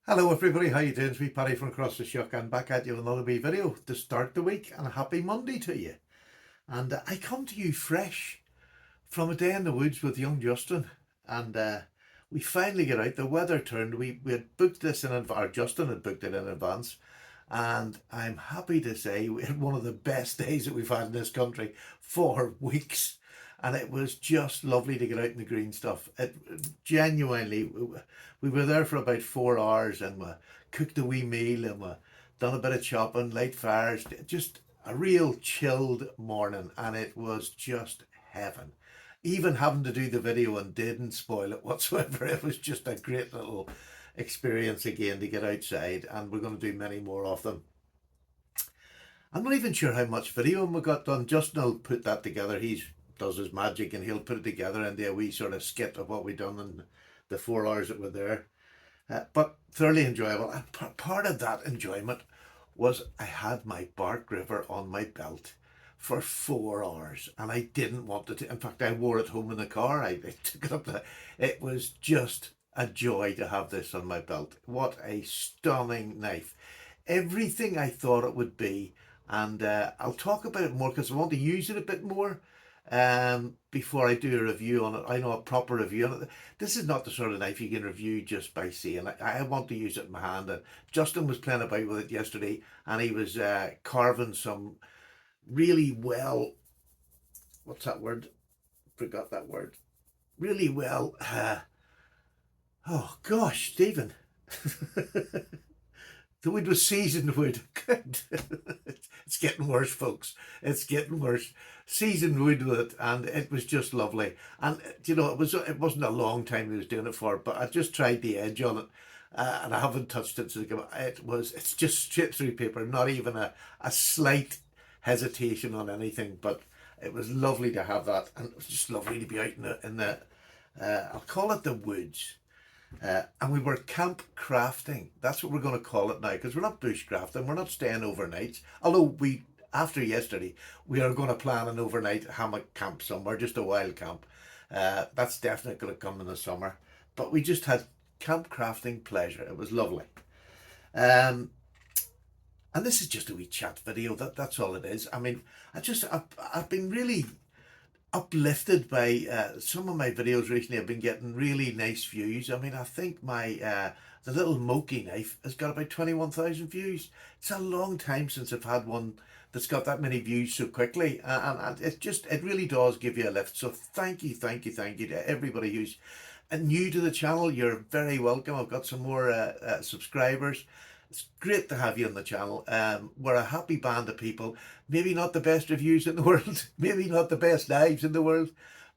Hello everybody, how you doing? It's me Paddy from across the shotgun back at you with another wee video to start the week, and a happy Monday to you. And I come to you fresh from a day in the woods with young Justin, and we finally get out. The weather turned. We had booked this in advance, or Justin had booked it in advance, and I'm happy to say we had one of the best days that we've had in this country for weeks. And it was just lovely to get out in the green stuff. It genuinely, we were there for about 4 hours, and we cooked a wee meal, and we done a bit of chopping, light fires, just a real chilled morning, and it was just heaven. Even having to do the video and didn't spoil it whatsoever. It was just a great little experience again to get outside, and we're going to do many more of them. I'm not even sure how much video we got done. Justin will put that together. He does his magic, and he'll put it together into a wee sort of skit of what we done in the 4 hours that were there. But thoroughly enjoyable. And part of that enjoyment was I had my bark river on my belt for 4 hours, and I didn't want it to. In fact, I wore it home in the car. I took it up. It was just a joy to have this on my belt. What a stunning knife. Everything I thought it would be. And I'll talk about it more because I want to use it a bit more before I do a review on it. I know a proper review on it. This is not the sort of knife you can review just by seeing. I want to use it in my hand. And Justin was playing about with it yesterday, and he was carving some really well, what's that word? Forgot that word. Really well, oh gosh, Stephen. The wood was seasoned wood. It's getting worse, folks. It's getting worse. Seasoned wood with it, and it was just lovely. And you know, it wasn't a long time he was doing it for, but I just tried the edge on it, and I haven't touched it. So it's just straight through paper, not even a slight hesitation on anything. But it was lovely to have that, and it was just lovely to be out in the I'll call it the woods. And we were camp crafting. That's what we're going to call it now, because we're not bushcrafting. We're not staying overnight. Although after yesterday, we are going to plan an overnight hammock camp somewhere, just a wild camp. That's definitely going to come in the summer. But we just had camp crafting pleasure. It was lovely. And this is just a wee chat video. That's all it is. I mean, I've been really uplifted by some of my videos recently. I've been getting really nice views. I mean, I think my the little Moki knife has got about 21,000 views. It's a long time since I've had one that's got that many views so quickly, and it really does give you a lift. So thank you to everybody who's new to the channel. You're very welcome. I've got some more subscribers. It's great to have you on the channel. We're a happy band of people. Maybe not the best reviews in the world, maybe not the best knives in the world,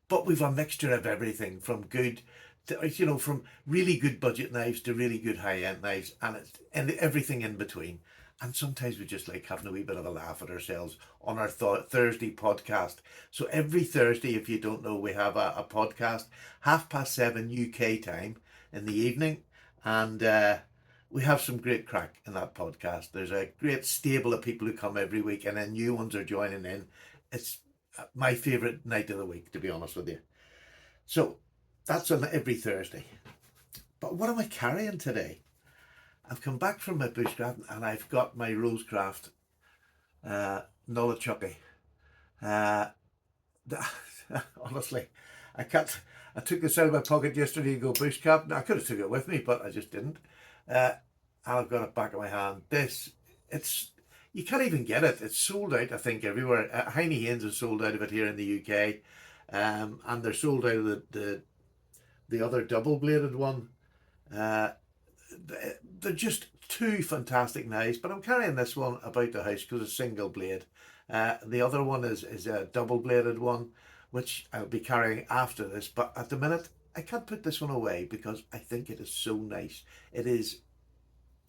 but we've a mixture of everything from good to, from really good budget knives to really good high-end knives, and everything in between. And sometimes we just like having a wee bit of a laugh at ourselves on our Thursday podcast. So every Thursday, if you don't know, we have a podcast, 7:30 UK time in the evening, and we have some great crack in that podcast. There's a great stable of people who come every week, and then new ones are joining in. It's my favourite night of the week, to be honest with you. So that's on every Thursday. But what am I carrying today? I've come back from my bushcraft, and I've got my Rosecraft Nullichucky. Honestly, I took this out of my pocket yesterday to go bushcrafting. I could have took it with me, but I just didn't. And I've got it back in my hand. You can't even get it. It's sold out, I think, everywhere. Heine Haynes is sold out of it here in the UK, and they're sold out of the other double-bladed one. They're just two fantastic knives, but I'm carrying this one about the house because it's single blade. The other one is a double-bladed one, which I'll be carrying after this, but at the minute I can't put this one away because I think it is so nice. It is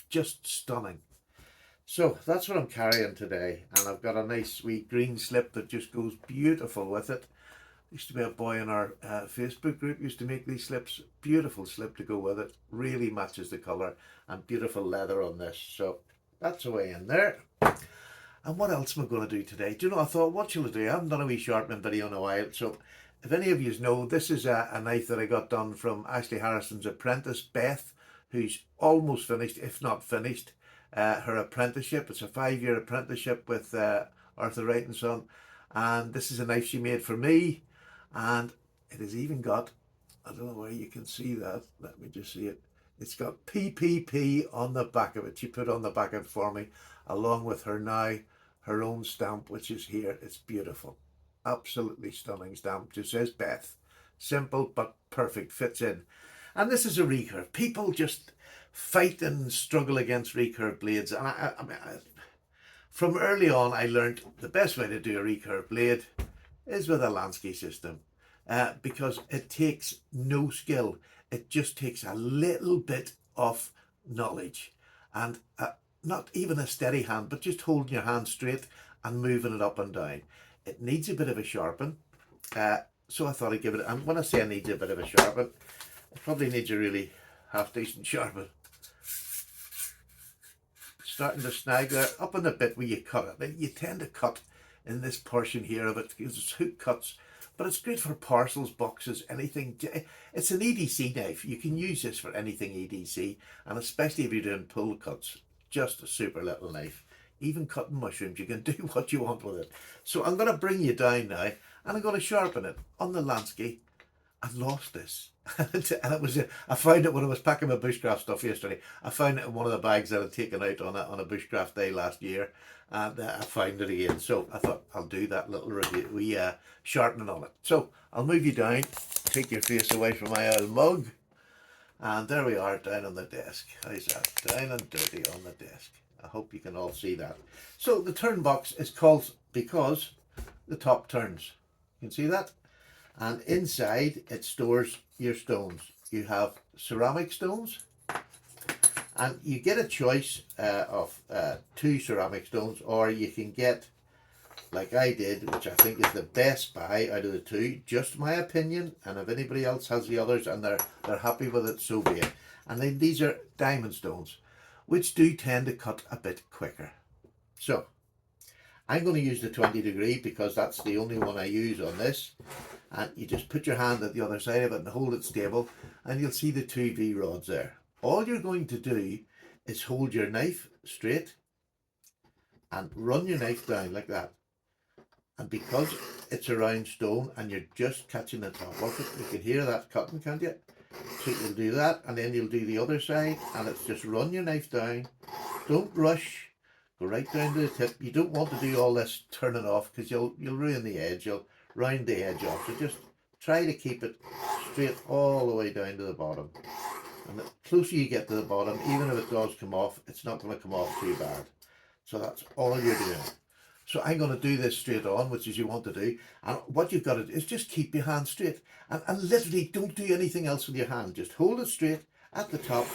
just stunning. So that's what I'm carrying today, and I've got a nice wee green slip that just goes beautiful with it. Used to be a boy in our Facebook group used to make these slips. Beautiful slip to go with it. Really matches the colour, and beautiful leather on this. So that's away in there. And what else am I going to do today? Do you know, I thought, what shall I do? I haven't done a wee sharpening video in a while. So if any of you know, this is a knife that I got done from Ashley Harrison's apprentice, Beth, who's almost finished, if not finished, her apprenticeship. It's a 5-year apprenticeship with Arthur Wright and Son. And this is a knife she made for me. And it has even got, I don't know where you can see that. Let me just see it. It's got PPP on the back of it. She put on the back of it for me, along with her own stamp, which is here. It's beautiful. Absolutely stunning stamp. Just says Beth. Simple but perfect. Fits in. And this is a recurve. People just fight and struggle against recurve blades. And from early on, I learned the best way to do a recurve blade is with a Lansky system, because it takes no skill. It just takes a little bit of knowledge and not even a steady hand, but just holding your hand straight and moving it up and down. It needs a bit of a sharpen. So I thought I'd give it, and when I say it needs a bit of a sharpen, it probably needs a really half decent sharpen. Starting to snag there, up in the bit where you cut it. You tend to cut in this portion here of it because it's hook cuts, but it's great for parcels, boxes, anything. It's an EDC knife. You can use this for anything EDC, and especially if you're doing pull cuts, just a super little knife. Even cutting mushrooms, you can do what you want with it. So I'm going to bring you down now, and I'm going to sharpen it on the Lansky. I lost this. And it was, I found it when I was packing my bushcraft stuff yesterday. I found it in one of the bags that I'd taken out on a bushcraft day last year, and I found it again. So I thought I'll do that little review, sharpening on it. So I'll move you down, take your face away from my old mug, and there we are down on the desk. How's that? Down and dirty on the desk. I hope you can all see that. So the turn box is called because the top turns. You can see that? And inside it stores your stones. You have ceramic stones, and you get a choice of 2 ceramic stones, or you can get, like I did, which I think is the best buy out of the 2, just my opinion, and if anybody else has the others and they're happy with it, so be it. And then these are diamond stones, which do tend to cut a bit quicker. So I'm going to use the 20 degree because that's the only one I use on this. And you just put your hand at the other side of it and hold it stable, and you'll see the 2 V rods there. All you're going to do is hold your knife straight and run your knife down like that. And because it's a round stone and you're just catching the top of it, you can hear that cutting, can't you? So you'll do that, and then you'll do the other side, and it's just run your knife down. Don't rush. Go right down to the tip. You don't want to do all this turning off because you'll ruin the edge. You'll round the edge off. So just try to keep it straight all the way down to the bottom. And the closer you get to the bottom, even if it does come off, it's not going to come off too bad. So that's all you're doing. So I'm going to do this straight on, which is you want to do. And what you've got to do is just keep your hand straight. And literally don't do anything else with your hand. Just hold it straight at the top,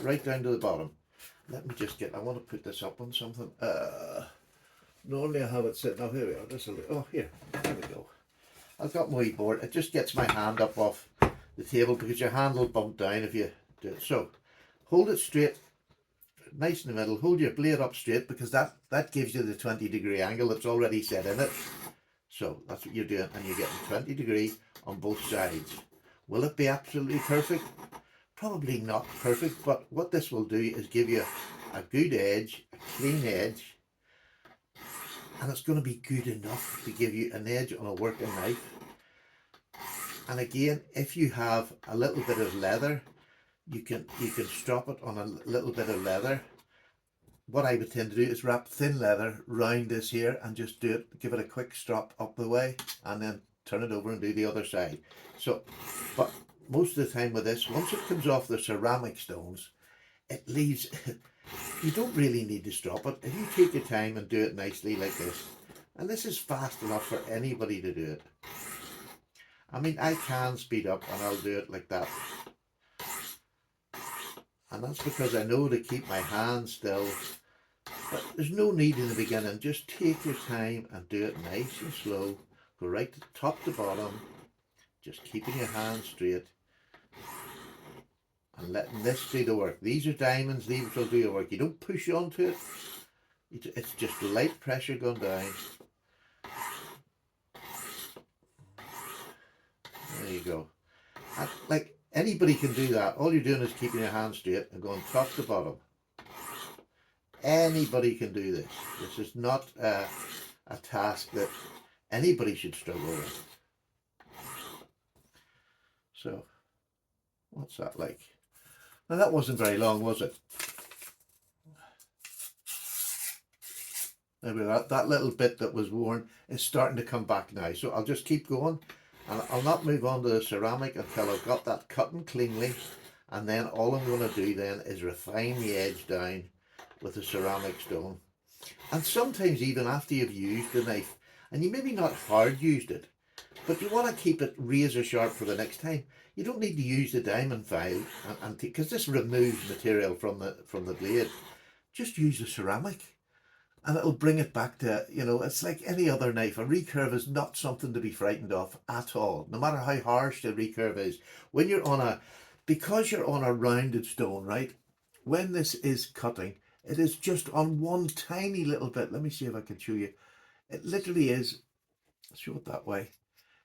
right down to the bottom. Let me just get, I want to put this up on something. Normally I have it sitting, oh here we are, just a little, oh here we go. I've got my board, it just gets my hand up off the table because your hand will bump down if you do it. So hold it straight, nice in the middle, hold your blade up straight because that gives you the 20 degree angle that's already set in it. So that's what you're doing, and you're getting 20 degree on both sides. Will it be absolutely perfect? Probably not perfect, but what this will do is give you a good edge, a clean edge, and it's going to be good enough to give you an edge on a working knife. And again, if you have a little bit of leather, you can strop it on a little bit of leather. What I would tend to do is wrap thin leather round this here and just do it, give it a quick strop up the way, and then turn it over and do the other side. So, but most of the time with this, once it comes off the ceramic stones, it leaves, you don't really need to strop it. If you take your time and do it nicely like this, and this is fast enough for anybody to do it. I mean, I can speed up and I'll do it like that. And that's because I know to keep my hand still. But there's no need in the beginning. Just take your time and do it nice and slow. Go right to top to bottom. Just keeping your hand straight. And letting this do the work. These are diamonds, these will do the work. You don't push onto it. It's just light pressure going down. There you go. And like, Anybody can do that. All you're doing is keeping your hand straight and going top to bottom. Anybody can do this. This is not a task that anybody should struggle with. So, what's that like? Now that wasn't very long, was it? Maybe that little bit that was worn is starting to come back now. So I'll just keep going, and I'll not move on to the ceramic until I've got that cutting cleanly. And then all I'm going to do then is refine the edge down with a ceramic stone. And sometimes even after you've used the knife, and you maybe not hard used it, but you want to keep it razor sharp for the next time. You don't need to use the diamond file, and because this removes material from the blade. Just use the ceramic, and it'll bring it back to, you know, it's like any other knife. A recurve is not something to be frightened of at all, no matter how harsh the recurve is. When you're on because you're on a rounded stone, right? When this is cutting, it is just on one tiny little bit. Let me see if I can show you. It literally is, show it that way.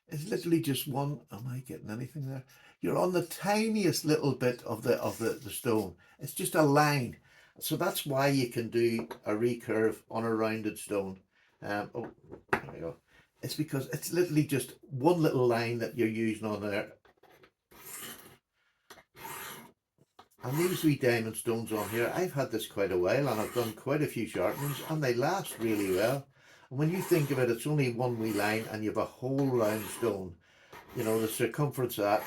It's literally just one. Am I getting anything there? You're on the tiniest little bit of the stone. It's just a line. So that's why you can do a recurve on a rounded stone. Oh, there we go. It's because it's literally just one little line that you're using on there. And these wee diamond stones on here, I've had this quite a while, and I've done quite a few sharpenings, and they last really well. And when you think of it, it's only one wee line, and you have a whole round stone. You know, the circumference of that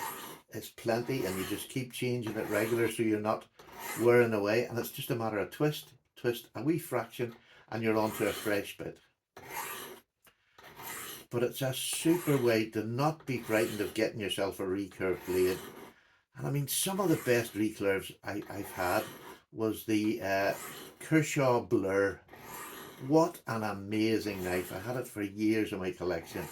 is plenty, and you just keep changing it regular so you're not wearing away. And it's just a matter of twist, a wee fraction, and you're onto a fresh bit. But it's a super way to not be frightened of getting yourself a recurve blade. And I mean, some of the best recurves I've had was the Kershaw Blur. What an amazing knife. I had it for years in my collection.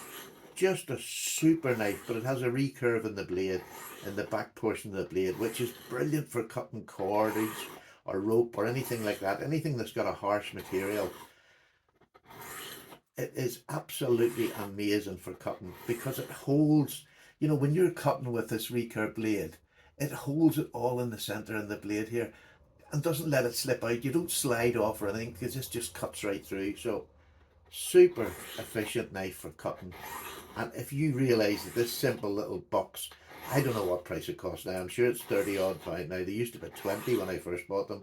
Just a super knife, but it has a recurve in the blade, in the back portion of the blade, which is brilliant for cutting cordage or rope or anything like that. Anything that's got a harsh material. It is absolutely amazing for cutting because it holds, you know, when you're cutting with this recurve blade, it holds it all in the center of the blade here and doesn't let it slip out. You don't slide off or anything because this just cuts right through. So super efficient knife for cutting. And if you realize that this simple little box, I don't know what price it costs now. I'm sure it's 30 odd pound now. They used to be 20 when I first bought them.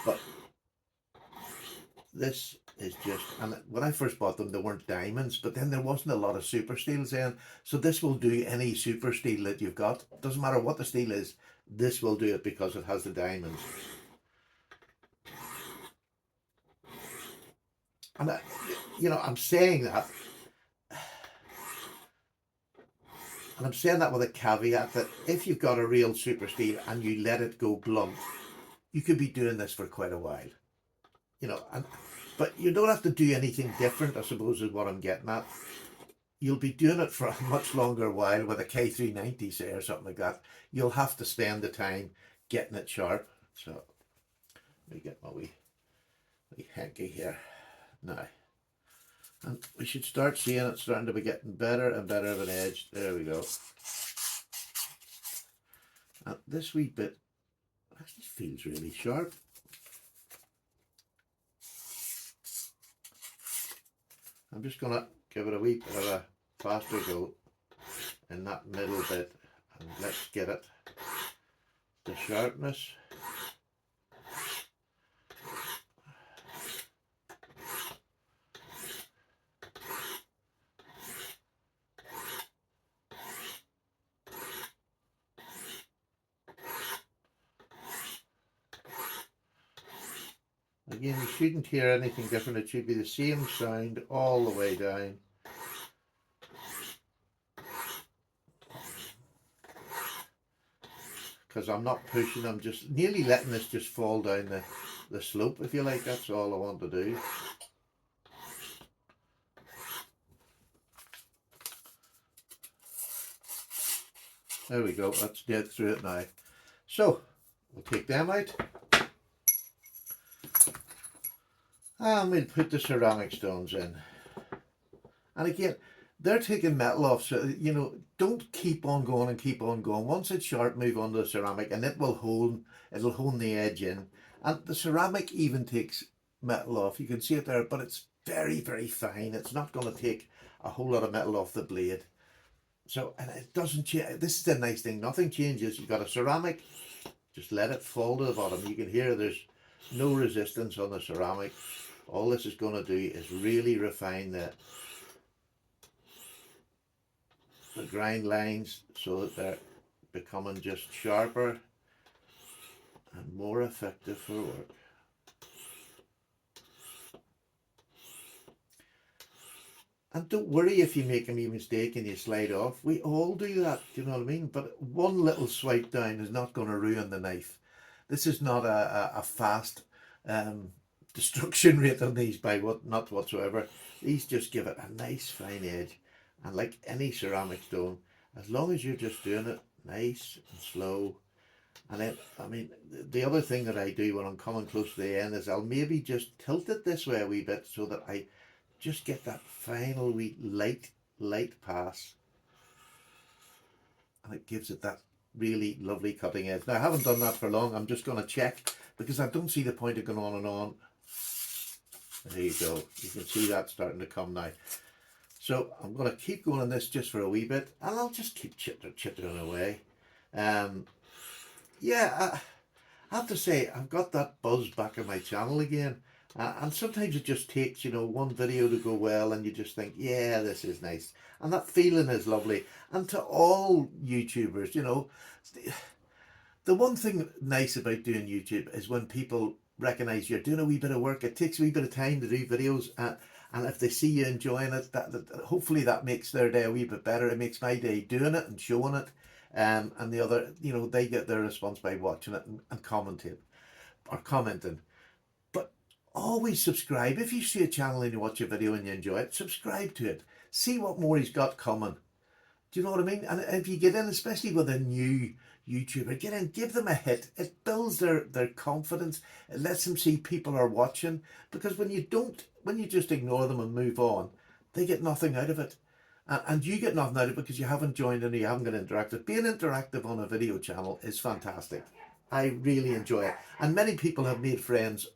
But this is just, and when I first bought them, they weren't diamonds, but then there wasn't a lot of super steels in. So this will do any super steel that you've got. Doesn't matter what the steel is, this will do it because it has the diamonds. And you know, I'm saying that, and I'm saying that with a caveat that if you've got a real super steel and you let it go blunt, you could be doing this for quite a while. You know, but you don't have to do anything different, I suppose, is what I'm getting at. You'll be doing it for a much longer while with a K390, say, or something like that. You'll have to spend the time getting it sharp. So, let me get my wee hanky here now. And we should start seeing it starting to be getting better and better of an edge. There we go. And this wee bit actually feels really sharp. I'm just going to give it a wee bit of a faster go in that middle bit, and let's get it the sharpness. Again, you shouldn't hear anything different. It should be the same sound all the way down. Because I'm not pushing, I'm just nearly letting this just fall down the slope, if you like. That's all I want to do. There we go, that's dead through it now. So, we'll take them out. And we'll put the ceramic stones in. And again, they're taking metal off, so you know, don't keep on going and keep on going. Once it's sharp, move on to the ceramic, and it'll hold the edge in. And the ceramic even takes metal off. You can see it there, but it's very, very fine. It's not going to take a whole lot of metal off the blade. So, and it doesn't change. This is the nice thing. Nothing changes. You've got a ceramic. Just let it fall to the bottom. You can hear there's no resistance on the ceramic. All this is going to do is really refine the grind lines so that they're becoming just sharper and more effective for work. And don't worry if you make a wee mistake and you slide off. We all do that, do you know what I mean? But one little swipe down is not going to ruin the knife. This is not a fast destruction rate on these not whatsoever. These just give it a nice fine edge. And like any ceramic stone, as long as you're just doing it nice and slow. And then, I mean, the other thing that I do when I'm coming close to the end is I'll maybe just tilt it this way a wee bit so that I just get that final wee light pass, and it gives it that really lovely cutting edge. Now I haven't done that for long. I'm just going to check because I don't see the point of going on and on. There you go. You can see that starting to come now. So I'm going to keep going on this just for a wee bit, and I'll just keep chittering away. Yeah, I have to say I've got that buzz back on my channel again. And sometimes it just takes, you know, one video to go well and you just think, yeah, this is nice. And that feeling is lovely. And to all YouTubers, you know, the one thing nice about doing YouTube is when people recognize you're doing a wee bit of work. It takes a wee bit of time to do videos. And if they see you enjoying it, hopefully that makes their day a wee bit better. It makes my day doing it and showing it. And the other, you know, they get their response by watching it and commenting. Always subscribe. If you see a channel and you watch a video and you enjoy it, subscribe to it. See what more he's got coming. Do you know what I mean? And if you get in, especially with a new YouTuber, get in, give them a hit. It builds their confidence. It lets them see people are watching. Because when you just ignore them and move on, they get nothing out of it. And you get nothing out of it because you haven't joined in or you haven't got interactive. Being interactive on a video channel is fantastic. I really enjoy it. And many people have made friends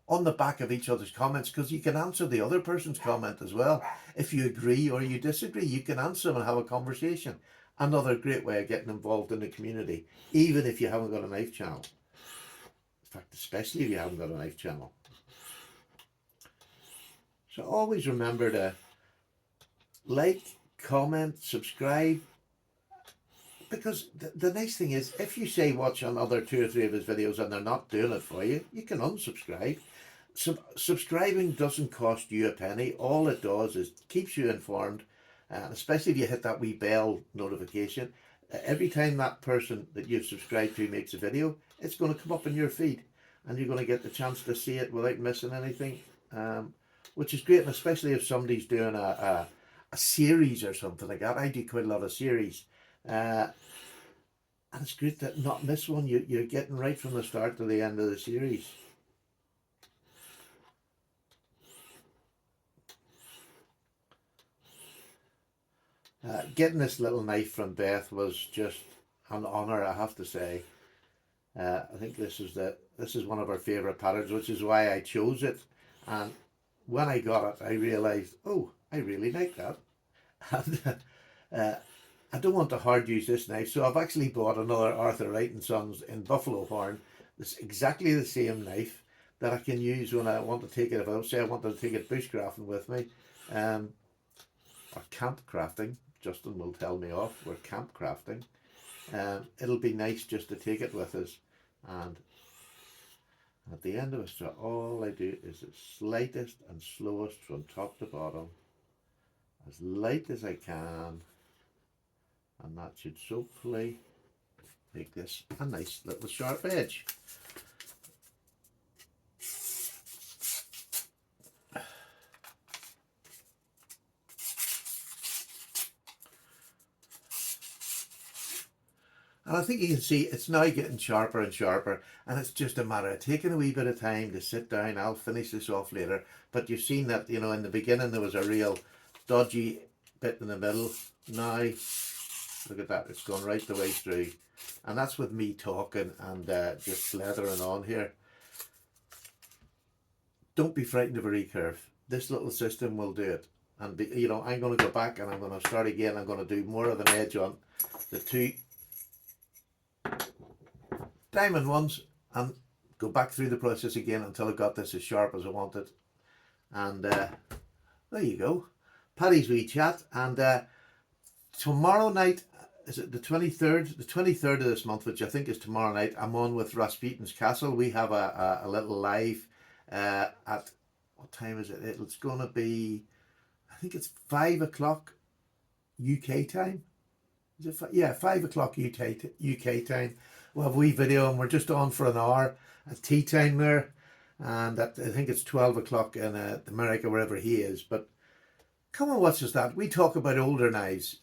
on the back of each other's comments because you can answer the other person's comment as well. If you agree or you disagree, you can answer them and have a conversation. Another great way of getting involved in the community, even if you haven't got a knife channel. In fact, especially if you haven't got a knife channel. So always remember to like, comment, subscribe. Because the nice thing is, if you say watch another 2 or 3 of his videos and they're not doing it for you, you can unsubscribe. Subscribing doesn't cost you a penny. All it does is keeps you informed, especially if you hit that wee bell notification. Every time that person that you've subscribed to makes a video, it's going to come up in your feed and you're going to get the chance to see it without missing anything, which is great. And especially if somebody's doing a series or something like that. I do quite a lot of series. And it's great to not miss one. You're getting right from the start to the end of the series. Getting this little knife from Beth was just an honour, I have to say. I think this is one of her favourite patterns, which is why I chose it. And when I got it, I realised, oh, I really like that. And I don't want to hard use this knife, so I've actually bought another Arthur Wright & Sons in buffalo horn. It's exactly the same knife that I can use when I want to take it, if I say I want to take it bushcrafting with me, or camp crafting. Justin will tell me off, we're camp crafting. It'll be nice just to take it with us, and at the end of it, so all I do is the slightest and slowest from top to bottom, as light as I can, and that should hopefully make this a nice little sharp edge. And I think you can see it's now getting sharper and sharper, and it's just a matter of taking a wee bit of time to sit down. I'll finish this off later, but you've seen that, you know, in the beginning there was a real dodgy bit in the middle. Now, look at that, it's gone right the way through. And that's with me talking and just slithering on here. Don't be frightened of a recurve. This little system will do it. And you know, I'm going to go back and I'm going to start again. I'm going to do more of an edge on the two diamond ones and go back through the process again until I got this as sharp as I wanted. And there you go, Paddy's wee chat. And tomorrow night, is it the 23rd? The 23rd of this month, which I think is tomorrow night, I'm on with Rasputin's Castle. We have a little live at, what time is it? It's going to be, I think it's 5 o'clock UK time. Is it? Yeah, 5 o'clock UK time. We'll have a wee video and we're just on for an hour at tea time there. And I think it's 12 o'clock in America, wherever he is. But come and watch us that. We talk about older knives,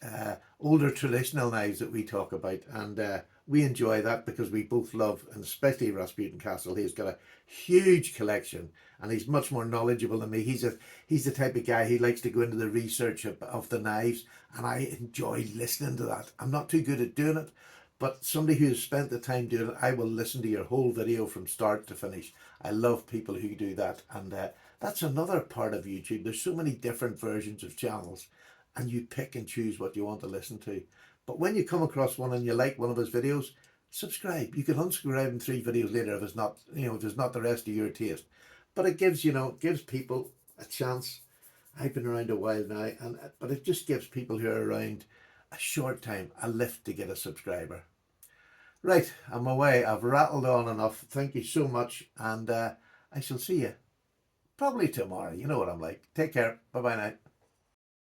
older traditional knives that we talk about. And we enjoy that because we both love, and especially Rasputin Castle. He's got a huge collection and he's much more knowledgeable than me. He's the type of guy who likes to go into the research of the knives, and I enjoy listening to that. I'm not too good at doing it, but somebody who has spent the time doing it, I will listen to your whole video from start to finish. I love people who do that. And that's another part of YouTube. There's so many different versions of channels and you pick and choose what you want to listen to. But when you come across one and you like one of his videos, subscribe. You can unsubscribe in 3 videos later if it's not, if it's not the rest of your taste. But it gives, gives people a chance. I've been around a while now, but it just gives people who are around a short time a lift to get a subscriber. Right, I'm away. I've rattled on enough. Thank you so much, and I shall see you probably tomorrow. You know what I'm like. Take care. Bye-bye now.